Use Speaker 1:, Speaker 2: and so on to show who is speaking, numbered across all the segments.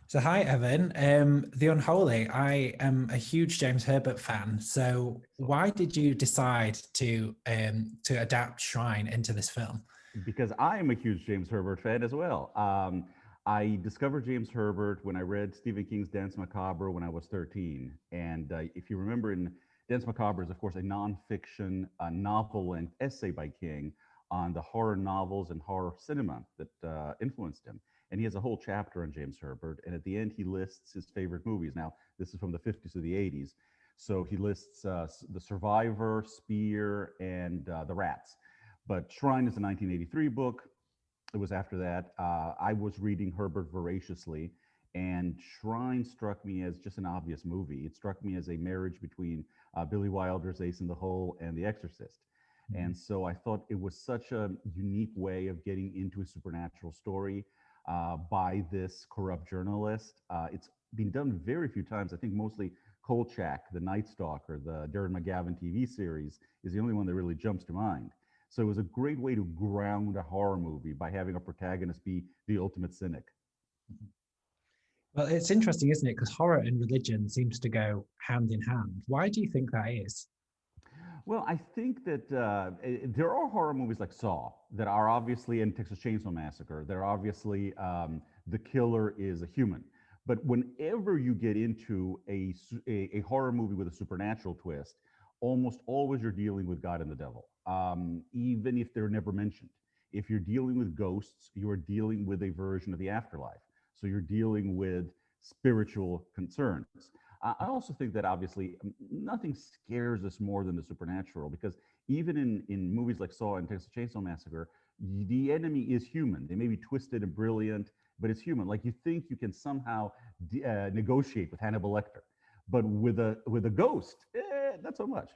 Speaker 1: So hi Evan, The Unholy. I am a huge James Herbert fan. So
Speaker 2: Excellent.
Speaker 1: why did you decide to adapt Shrine into this film?
Speaker 2: Because I am a huge James Herbert fan as well. I discovered James Herbert when I read Stephen King's Dance Macabre when I was 13. And if you remember, in Dance Macabre is, of course, a nonfiction novel length essay by King on the horror novels and horror cinema that influenced him. And he has a whole chapter on James Herbert. And at the end, he lists his favorite movies. Now, this is from the 50s to the 80s. So he lists The Survivor, Spear, and The Rats. But Shrine is a 1983 book. It was after that. I was reading Herbert voraciously, and Shrine struck me as just an obvious movie. It struck me as a marriage between Billy Wilder's Ace in the Hole and The Exorcist. And so I thought it was such a unique way of getting into a supernatural story by this corrupt journalist. It's been done very few times. I think mostly Kolchak, the Night Stalker, the Darren McGavin TV series, is the only one that really jumps to mind. So it was a great way to ground a horror movie by having a protagonist be the ultimate cynic.
Speaker 1: Well, it's interesting, isn't it? Because horror and religion seems to go hand in hand. Why do you think that is?
Speaker 2: Well, I think that there are horror movies like Saw that are obviously, in Texas Chainsaw Massacre, they're obviously the killer is a human. But whenever you get into a horror movie with a supernatural twist, almost always you're dealing with God and the devil, even if they're never mentioned. If you're dealing with ghosts, you are dealing with a version of the afterlife. So you're dealing with spiritual concerns. I also think that obviously nothing scares us more than the supernatural because even in movies like Saw and Texas Chainsaw Massacre, the enemy is human. They may be twisted and brilliant, but it's human. Like you think you can somehow negotiate with Hannibal Lecter, but with a ghost, not so much.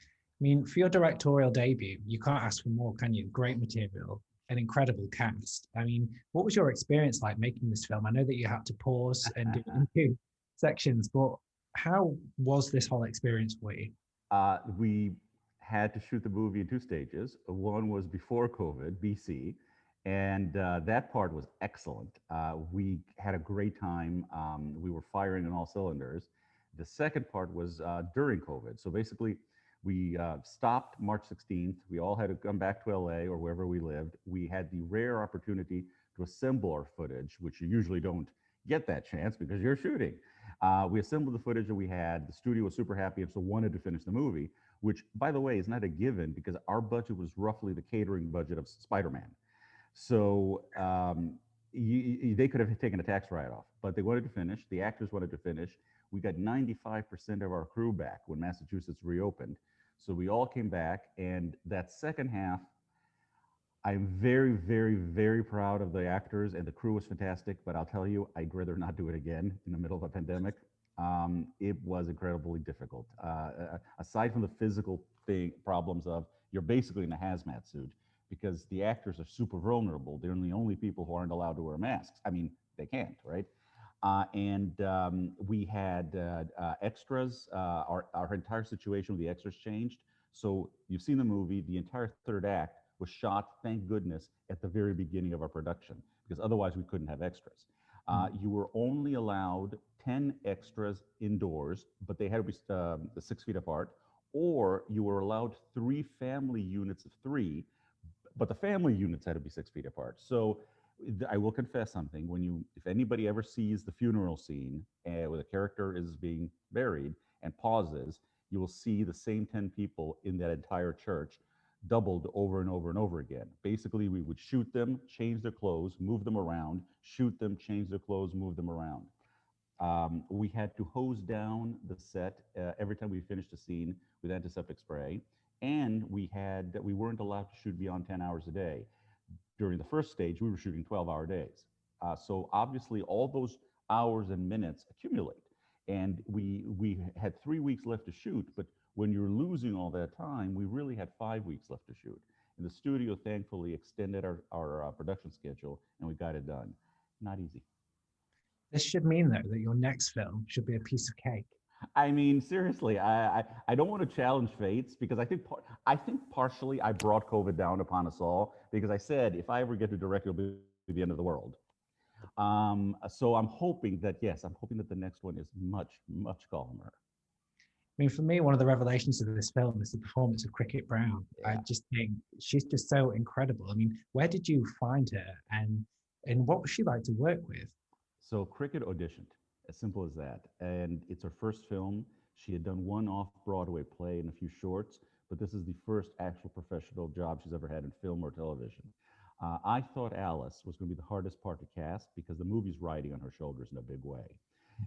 Speaker 1: I mean, for your directorial debut, you can't ask for more, can you? Great material, an incredible cast. I mean, what was your experience like making this film? I know that you had to pause and do it in two sections, but how was this whole experience for you?
Speaker 2: We had to shoot the movie in two stages. One was before COVID, BC, and that part was excellent. We had a great time. We were firing on all cylinders. The second part was during COVID. So basically, we stopped March 16th. We all had to come back to LA or wherever we lived. We had the rare opportunity to assemble our footage, which you usually don't get that chance because you're shooting. We assembled the footage that we had. The studio was super happy and so wanted to finish the movie, which, by the way, is not a given because our budget was roughly the catering budget of Spider-Man. So they could have taken a tax write-off, but they wanted to finish. The actors wanted to finish. We got 95% of our crew back when Massachusetts reopened. So we all came back, and that second half, I'm very, very, very proud of the actors, and the crew was fantastic. But I'll tell you, I'd rather not do it again in the middle of a pandemic. It was incredibly difficult. Aside from the physical thing problems of you're basically in a hazmat suit because the actors are super vulnerable. They're the only people who aren't allowed to wear masks. I mean, they can't, right? And we had extras. Our entire situation with the extras changed. So you've seen the movie. The entire third act was shot, thank goodness, at the very beginning of our production, because otherwise we couldn't have extras. You were only allowed 10 extras indoors, but they had to be 6 feet apart, or you were allowed three family units of three, but the family units had to be 6 feet apart. So I will confess something. If anybody ever sees the funeral scene where the character is being buried and pauses, you will see the same 10 people in that entire church doubled over and over and over again. Basically, we would shoot them, change their clothes, move them around, shoot them, change their clothes, move them around. We had to hose down the set every time we finished a scene with antiseptic spray, and we weren't allowed to shoot beyond 10 hours a day. During the first stage, we were shooting 12-hour days. So obviously, all those hours and minutes accumulate, and we had 3 weeks left to shoot. But when you're losing all that time, we really had 5 weeks left to shoot. And the studio thankfully extended our production schedule, and we got it done. Not easy.
Speaker 1: This should mean, though, that your next film should be a piece of cake.
Speaker 2: I mean, seriously, I don't want to challenge fates because I think partially I brought COVID down upon us all because I said if I ever get to direct, it'll be the end of the world. So I'm hoping that, yes, I'm hoping that the next one is much, much calmer.
Speaker 1: I mean, for me, one of the revelations of this film is the performance of Cricket Brown. I
Speaker 2: Yeah.
Speaker 1: just think she's just so incredible. I mean, where did you find her, and what was she like to work with?
Speaker 2: So Cricket auditioned, as simple as that. And it's her first film. She had done one off-Broadway play and a few shorts, but this is the first actual professional job she's ever had in film or television. I thought Alice was going to be the hardest part to cast because the movie's riding on her shoulders in a big way.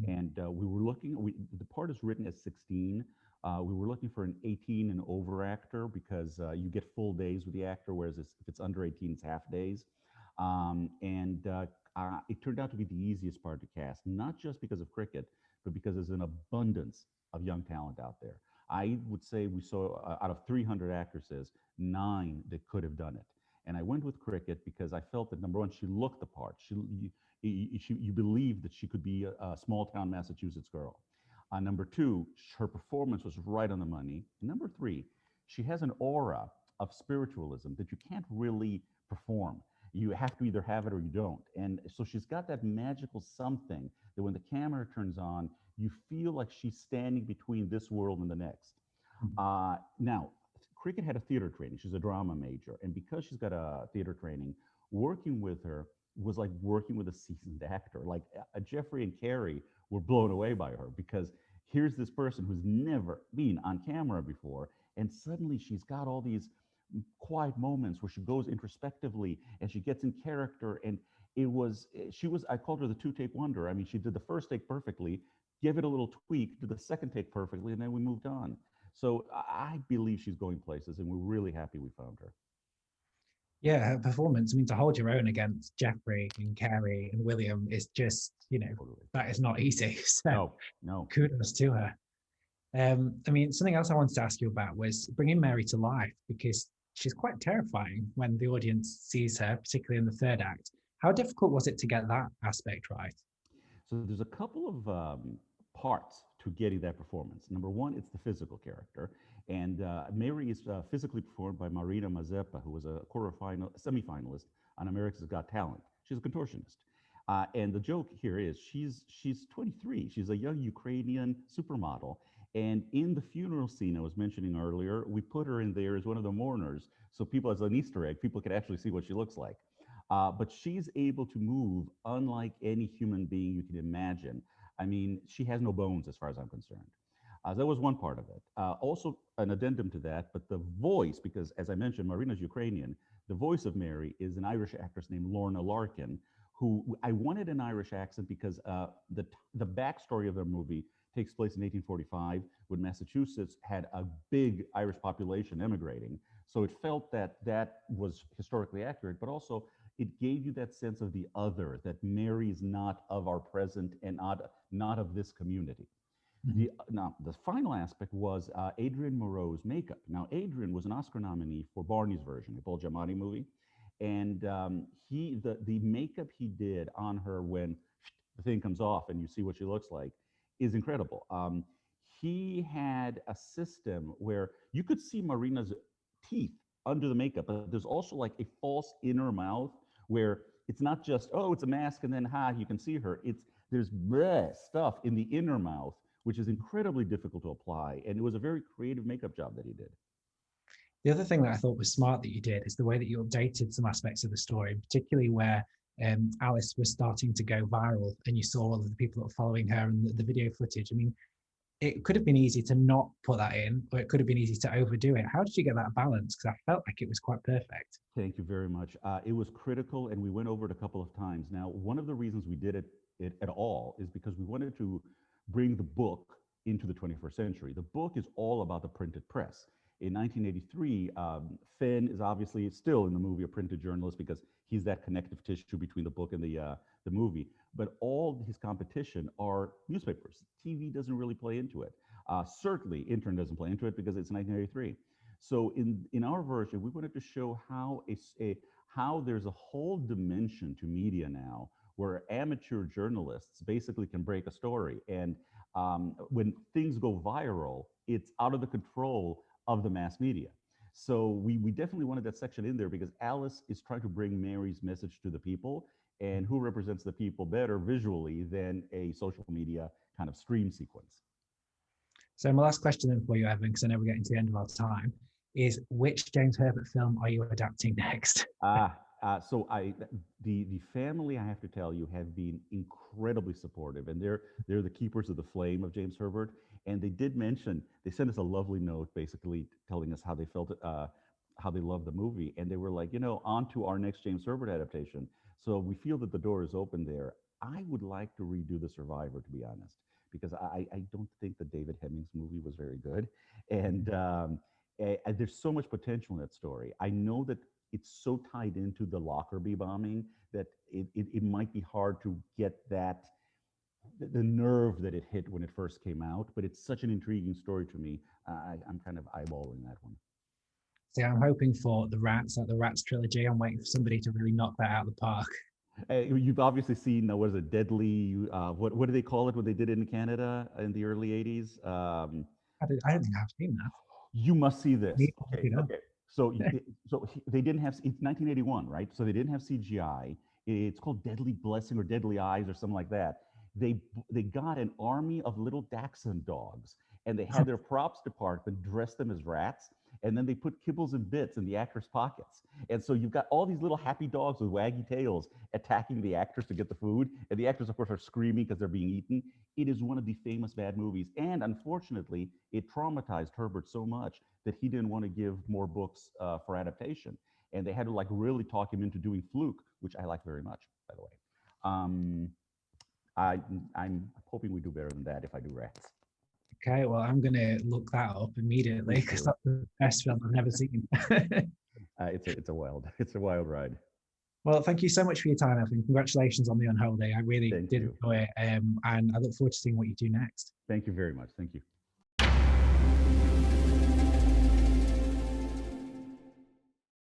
Speaker 1: Mhm.
Speaker 2: And we were looking, the part is written as 16. We were looking for an 18 and over actor because you get full days with the actor, whereas if it's under 18, it's half days. It turned out to be the easiest part to cast, not just because of cricket, but because there's an abundance of young talent out there. I would say we saw out of 300 actresses, 9 that could have done it. And I went with cricket because I felt that number one, she looked the part. You believed that she could be a small town Massachusetts girl. Number two, her performance was right on the money. And number three, she has an aura of spiritualism that you can't really perform. You have to either have it or you don't. And so she's got that magical something that when the camera turns on, you feel like she's standing between this world and the next. Now, Cricket had a theater training. She's a drama major. And because she's got a theater training, working with her was like working with a seasoned actor. Like Jeffrey and Cary were blown away by her because here's this person who's never been on camera before. And suddenly she's got all these quiet moments where she goes introspectively and she gets in character. And I called her the two take wonder. I mean, she did the first take perfectly, give it a little tweak, did the second take perfectly, and then we moved on. So I believe she's going places, and we're really happy we found her.
Speaker 1: Yeah, her performance. I mean, to hold your own against Jeffrey and Carrie and William is just,
Speaker 2: Totally.
Speaker 1: that is not easy. So
Speaker 2: No, no.
Speaker 1: kudos to her. I mean, something else I wanted to ask you about was bringing Mary to life because she's quite terrifying when the audience sees her, particularly in the third act. How difficult was it to get that aspect right?
Speaker 2: So there's a couple of parts to getting that performance. Number one, it's the physical character, and Mary is physically performed by Marina Mazeppa, who was a semifinalist on America's Got Talent. She's a contortionist, and the joke here is she's 23. She's a young Ukrainian supermodel, and in the funeral scene I was mentioning earlier, we put her in there as one of the mourners, so people, as an Easter egg, people could actually see what she looks like. But she's able to move unlike any human being you can imagine. I mean, she has no bones as far as I'm concerned. That was one part of it. Also, an addendum to that, but the voice, because as I mentioned, Marina's Ukrainian, the voice of Mary is an Irish actress named Lorna Larkin, who I wanted an Irish accent because the backstory of the movie takes place in 1845 when Massachusetts had a big Irish population immigrating. So it felt that that was historically accurate, but also it gave you that sense of the other, that Mary is not of our present and not of this community.
Speaker 1: Mhm.
Speaker 2: Now, the final aspect was Adrian Moreau's makeup. Now, Adrian was an Oscar nominee for Barney's version, the Paul Giamatti movie. And the makeup he did on her when the thing comes off and you see what she looks like is incredible. He had a system where you could see Marina's teeth under the makeup, but there's also like a false inner mouth where it's not just, oh, it's a mask and then, you can see her. There's bleh stuff in the inner mouth, which is incredibly difficult to apply. And it was a very creative makeup job that he did.
Speaker 1: The other thing that I thought was smart that you did is the way that you updated some aspects of the story, particularly where Alice was starting to go viral and you saw all of the people that were following her and the video footage. I mean, it could have been easy to not put that in, or it could have been easy to overdo it. How did you get that balance? Because I felt like it was quite perfect.
Speaker 2: Thank you very much. It was critical, and we went over it a couple of times. Now, one of the reasons we did it at all is because we wanted to bring the book into the 21st century. The book is all about the printed press. In 1983, Finn is obviously still in the movie a printed journalist because he's that connective tissue between the book and the movie. But all his competition are newspapers. TV doesn't really play into it. Certainly, Intern doesn't play into it because it's 1983. So in our version, we wanted to show how there's a whole dimension to media now where amateur journalists basically can break a story. And when things go viral, it's out of the control of the mass media. So we definitely wanted that section in there because Alice is trying to bring Mary's message to the people. And who represents the people better visually than a social media kind of stream sequence?
Speaker 1: So my last question then for you, Evan, because I know we're getting to the end of our time, is which James Herbert film are you adapting next?
Speaker 2: So the family, I have to tell you, have been incredibly supportive, and they're the keepers of the flame of James Herbert. And they did mention, they sent us a lovely note, basically telling us how they felt, how they loved the movie, and they were like, on to our next James Herbert adaptation. So we feel that the door is open there. I would like to redo The Survivor, to be honest, because I don't think the David Hemmings movie was very good, and there's so much potential in that story. I know that it's so tied into the Lockerbie bombing that it might be hard to get that the nerve that it hit when it first came out, but it's such an intriguing story to me. I'm kind of eyeballing that one.
Speaker 1: See, I'm hoping for the Rats, like the Rats trilogy. I'm waiting for somebody to really knock that out of the park.
Speaker 2: You've obviously seen, what is it, Deadly, what do they call it when they did it in Canada in the early 80s?
Speaker 1: I don't think I've seen that.
Speaker 2: You must see this. Okay,
Speaker 1: You know?
Speaker 2: okay. They didn't have, it's 1981, right? So they didn't have CGI. It's called Deadly Blessing or Deadly Eyes or something like that. They got an army of little Dachshund dogs, and they had their props department dress them as rats, and then they put kibbles and bits in the actors' pockets. And so you've got all these little happy dogs with waggy tails attacking the actors to get the food, and the actors, of course, are screaming because they're being eaten. It is one of the famous bad movies, and unfortunately, it traumatized Herbert so much that he didn't want to give more books for adaptation, and they had to like really talk him into doing Fluke, which I like very much, by the way. I'm hoping we do better than that if I do Rats.
Speaker 1: Okay, well, I'm going to look that up immediately because that's the best film I've never seen.
Speaker 2: It's a wild ride.
Speaker 1: Well, thank you so much for your time, Evan. Congratulations on the Unholy. I really
Speaker 2: Thank
Speaker 1: did
Speaker 2: you.
Speaker 1: enjoy it, and I look forward to seeing what you do next.
Speaker 2: Thank you very much. Thank you.